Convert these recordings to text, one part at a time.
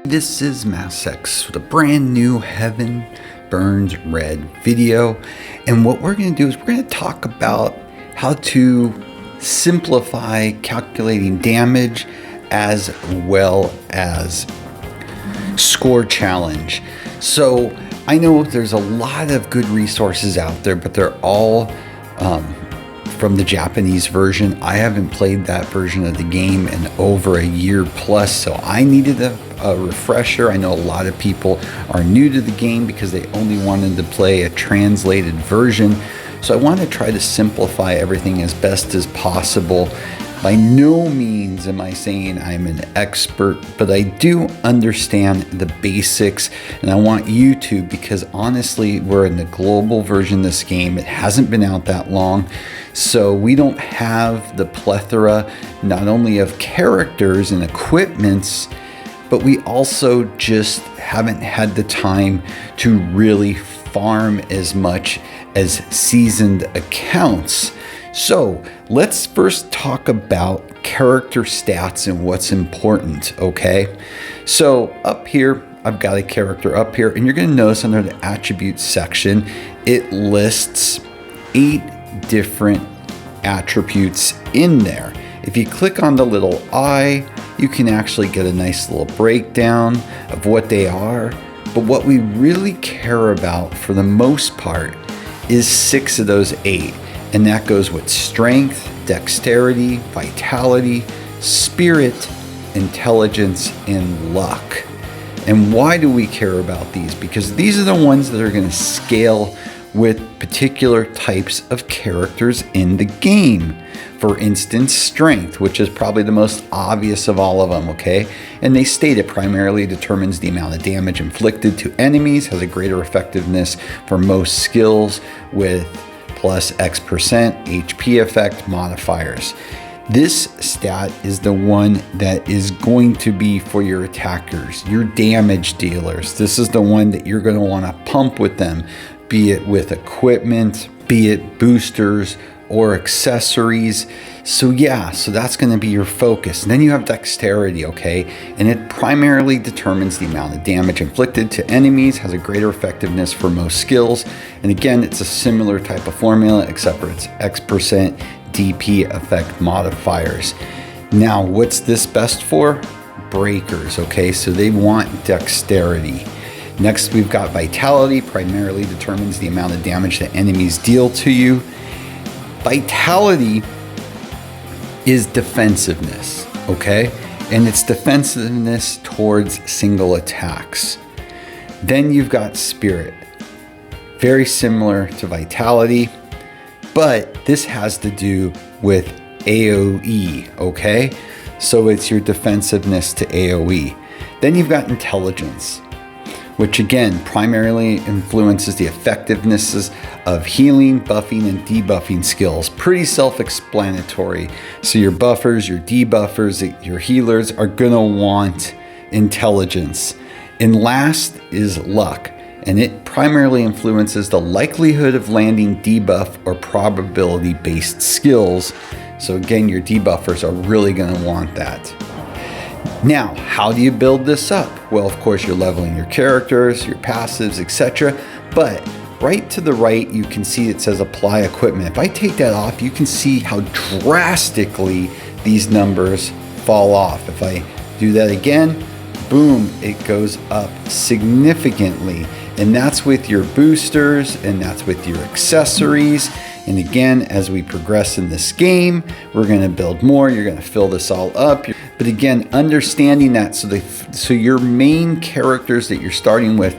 This is MassX with a brand new Heaven Burns Red video, and what we're going to do is we're going to talk about how to simplify calculating damage as well as score challenge. So I know there's a lot of good resources out there, but they're all from the Japanese version. I haven't played that version of the game in over a year plus, so I needed a refresher. I know a lot of people are new to the game because they only wanted to play a translated version. So I want to try to simplify everything as best as possible. By no means am I saying I'm an expert, but I do understand the basics, and I want you to, because honestly, we're in the global version of this game. It hasn't been out that long, so we don't have the plethora not only of characters and equipments, but we also just haven't had the time to really farm as much as seasoned accounts. So let's first talk about character stats and what's important, okay? So up here, I've got a character up here, and you're going to notice under the attributes section, it lists 8 different attributes in there. If you click on the little eye, you can actually get a nice little breakdown of what they are. But what we really care about for the most part is 6 of those 8. And that goes with strength, dexterity, vitality, spirit, intelligence, and luck. And why do we care about these? Because these are the ones that are going to scale with particular types of characters in the game. For instance, strength, which is probably the most obvious of all of them, okay? And they state it primarily determines the amount of damage inflicted to enemies, has a greater effectiveness for most skills with plus X% HP effect modifiers. This stat is the one that is going to be for your attackers, your damage dealers. This is the one that you're going to want to pump with them, be it with equipment, be it boosters or accessories. So that's going to be your focus. And then you have dexterity, okay? And it primarily determines the amount of damage inflicted to enemies, has a greater effectiveness for most skills. And again, it's a similar type of formula, except for it's X% DP effect modifiers. Now, what's this best for? Breakers, okay? So they want dexterity. Next, we've got vitality, primarily determines the amount of damage that enemies deal to you. Vitality is defensiveness, okay? And it's defensiveness towards single attacks. Then you've got spirit, very similar to vitality, but this has to do with AoE, okay? So it's your defensiveness to AoE. Then you've got intelligence, which again primarily influences the effectiveness of healing, buffing, and debuffing skills. Pretty self-explanatory. So your buffers, your debuffers, your healers are gonna want intelligence. And last is luck, and it primarily influences the likelihood of landing debuff or probability-based skills. So again, your debuffers are really gonna want that. Now, how do you build this up? Well, of course, you're leveling your characters, your passives, etc. But right to the right, you can see it says apply equipment. If I take that off, you can see how drastically these numbers fall off. If I do that again, boom, it goes up significantly. And that's with your boosters, and that's with your accessories. And again, as we progress in this game, we're going to build more. You're going to fill this all up. But again, understanding that, so your main characters that you're starting with,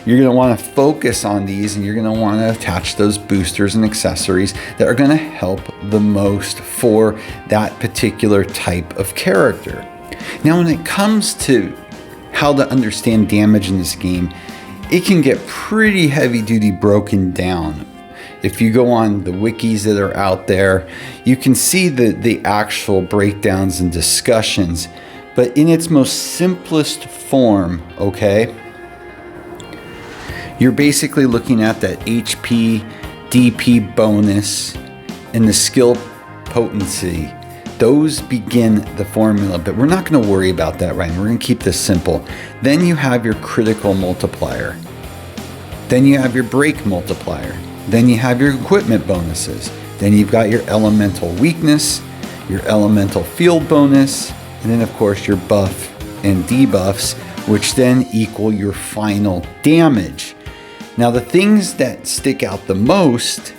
you're going to want to focus on these, and you're going to want to attach those boosters and accessories that are going to help the most for that particular type of character. Now, when it comes to how to understand damage in this game, it can get pretty heavy duty broken down. If you go on the wikis that are out there, you can see the actual breakdowns and discussions, but in its most simplest form, okay, you're basically looking at that HP, DP bonus, and the skill potency. Those begin the formula, but we're not going to worry about that right now. We're going to keep this simple. Then you have your critical multiplier. Then you have your break multiplier. Then you have your equipment bonuses. Then you've got your elemental weakness, your elemental field bonus, and then of course your buff and debuffs, which then equal your final damage. Now the things that stick out the most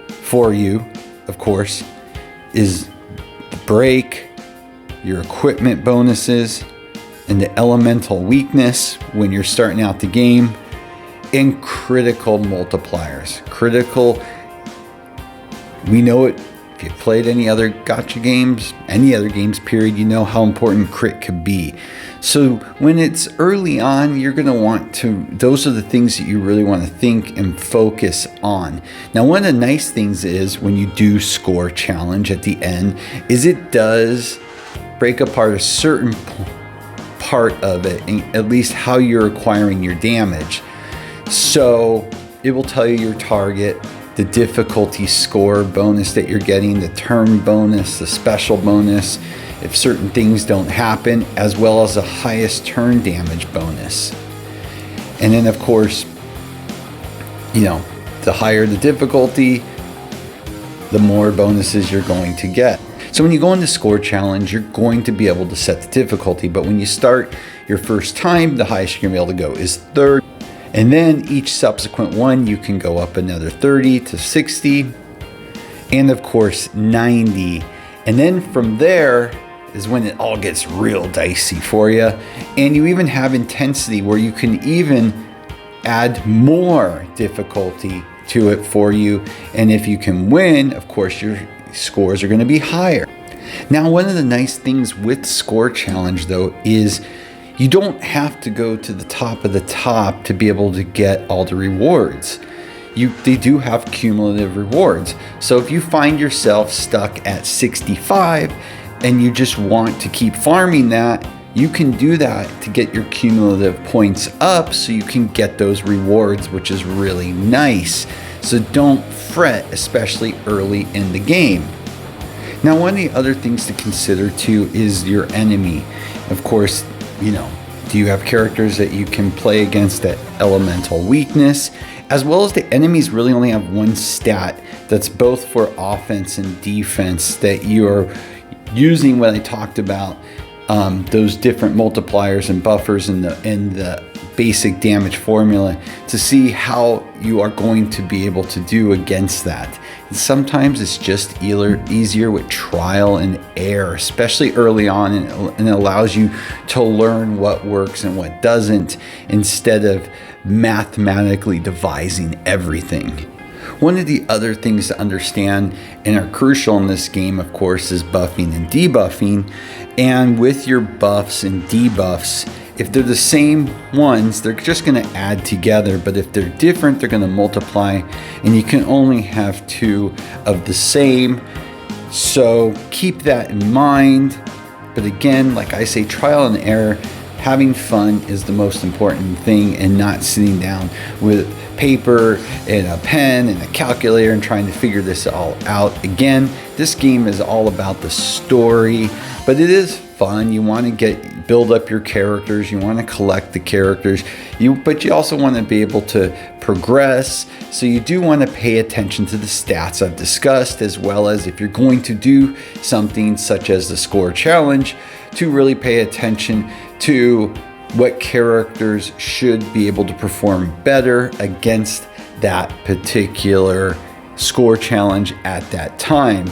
for you, of course, is the break, your equipment bonuses, and the elemental weakness when you're starting out the game, and critical multipliers. Critical, we know it. If you've played any other gacha games, any other games period, you know how important crit could be. So when it's early on, you're going to want to, those are the things that you really want to think and focus on. Now, one of the nice things is when you do score challenge at the end, is it does break apart a certain part of it, and at least how you're acquiring your damage. So it will tell you your target, the difficulty score bonus that you're getting, the turn bonus, the special bonus, if certain things don't happen, as well as the highest turn damage bonus. And then of course, the higher the difficulty, the more bonuses you're going to get. So when you go into score challenge, you're going to be able to set the difficulty, but when you start your first time, the highest you're gonna be able to go is 30. And then each subsequent one, you can go up another 30 to 60, and of course 90. And then from there is when it all gets real dicey for you. And you even have intensity where you can even add more difficulty to it for you. And if you can win, of course, your scores are going to be higher. Now, one of the nice things with score challenge though is you don't have to go to the top of the top to be able to get all the rewards. They do have cumulative rewards. So if you find yourself stuck at 65 and you just want to keep farming that, you can do that to get your cumulative points up so you can get those rewards, which is really nice. So don't fret, especially early in the game. Now, one of the other things to consider too is your enemy. Of course, do you have characters that you can play against that elemental weakness, as well as the enemies really only have one stat that's both for offense and defense that you're using when I talked about those different multipliers and buffers in the basic damage formula to see how you are going to be able to do against that. And sometimes it's just easier with trial and error, especially early on, and it allows you to learn what works and what doesn't instead of mathematically devising everything. One of the other things to understand and are crucial in this game, of course, is buffing and debuffing. And with your buffs and debuffs, if they're the same ones, they're just going to add together. But if they're different, they're going to multiply. And you can only have two of the same. So keep that in mind. But again, like I say, trial and error. Having fun is the most important thing, and not sitting down with paper and a pen and a calculator and trying to figure this all out. Again, this game is all about the story, but it is fun. You want to build up your characters, you want to collect the characters, but you also want to be able to progress. So you do want to pay attention to the stats I've discussed, as well as if you're going to do something such as the score challenge, to really pay attention to what characters should be able to perform better against that particular score challenge at that time.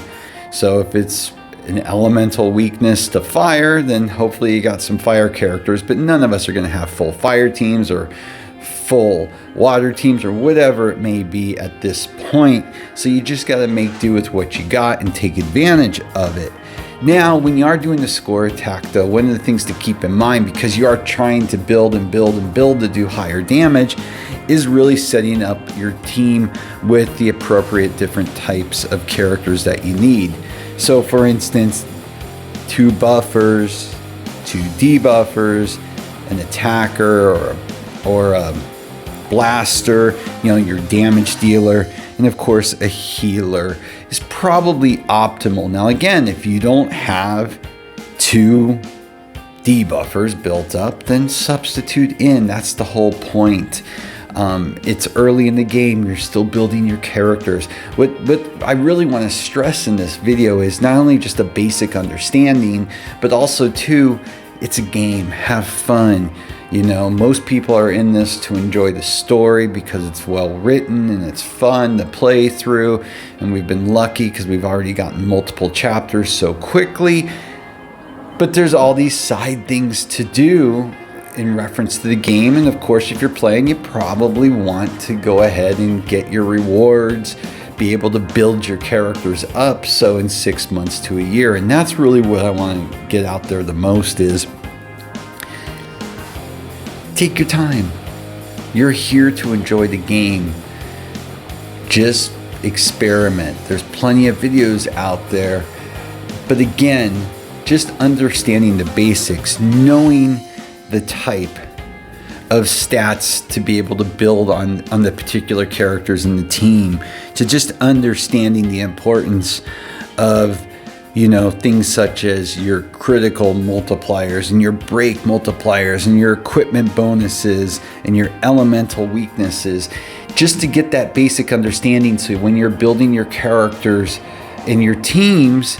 So if it's an elemental weakness to fire, then hopefully you got some fire characters, but none of us are going to have full fire teams or full water teams or whatever it may be at this point. So you just got to make do with what you got and take advantage of it. Now, when you are doing the score attack, though, one of the things to keep in mind, because you are trying to build and build and build to do higher damage, is really setting up your team with the appropriate different types of characters that you need. So, for instance, 2 buffers, 2 debuffers, an attacker or a blaster, your damage dealer. And And of course, a healer is probably optimal. Now, again, if you don't have 2 debuffers built up, then substitute in. That's the whole point. It's early in the game. You're still building your characters. What I really want to stress in this video is not only just a basic understanding, but also too, it's a game. Have fun. You know, most people are in this to enjoy the story because it's well written and it's fun to play through. And we've been lucky because we've already gotten multiple chapters so quickly. But there's all these side things to do in reference to the game. And of course, if you're playing, you probably want to go ahead and get your rewards, be able to build your characters up. So in 6 months to a year. And that's really what I want to get out there the most is take your time. You're here to enjoy the game. Just experiment. There's plenty of videos out there. But again, just understanding the basics, knowing the type of stats to be able to build on the particular characters in the team, to just understanding the importance of, you know, things such as your critical multipliers and your break multipliers and your equipment bonuses and your elemental weaknesses, just to get that basic understanding. So when you're building your characters and your teams,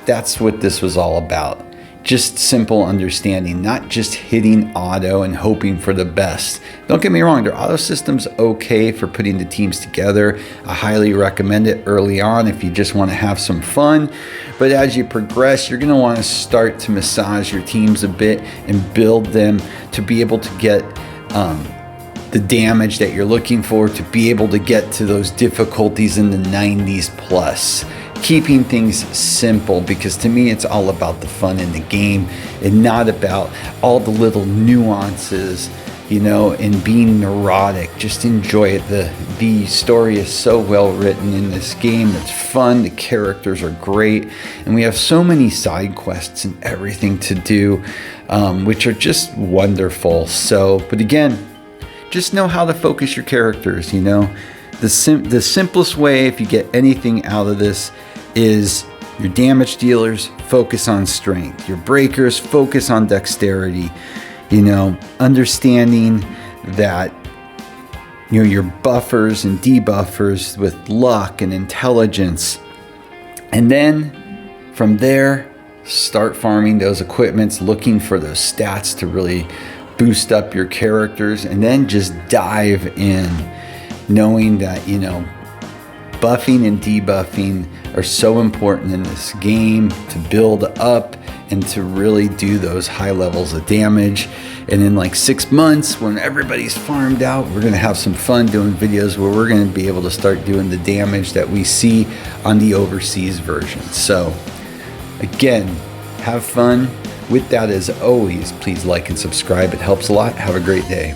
that's what this was all about. Just simple understanding, not just hitting auto and hoping for the best. Don't get me wrong, their auto system's okay for putting the teams together. I highly recommend it early on if you just want to have some fun. But as you progress, you're going to want to start to massage your teams a bit and build them to be able to get the damage that you're looking for, to be able to get to those difficulties in the 90s plus. Keeping things simple, because to me it's all about the fun in the game and not about all the little nuances, you know, and being neurotic. Just enjoy it. The story is so well written in this game. It's fun. The characters are great, and we have so many side quests and everything to do, which are just wonderful. So, but again, just know how to focus your characters. You know, the simplest way, if you get anything out of this, is your damage dealers focus on strength, your breakers focus on dexterity. You know, understanding that, you know, your buffers and debuffers with luck and intelligence, and then from there start farming those equipments, looking for those stats to really boost up your characters, and then just dive in, knowing that, you know, buffing and debuffing are so important in this game to build up and to really do those high levels of damage. And in like 6 months, when everybody's farmed out, we're going to have some fun doing videos where we're going to be able to start doing the damage that we see on the overseas version. So again, have fun. With that, as always, please like and subscribe. It helps a lot. Have a great day.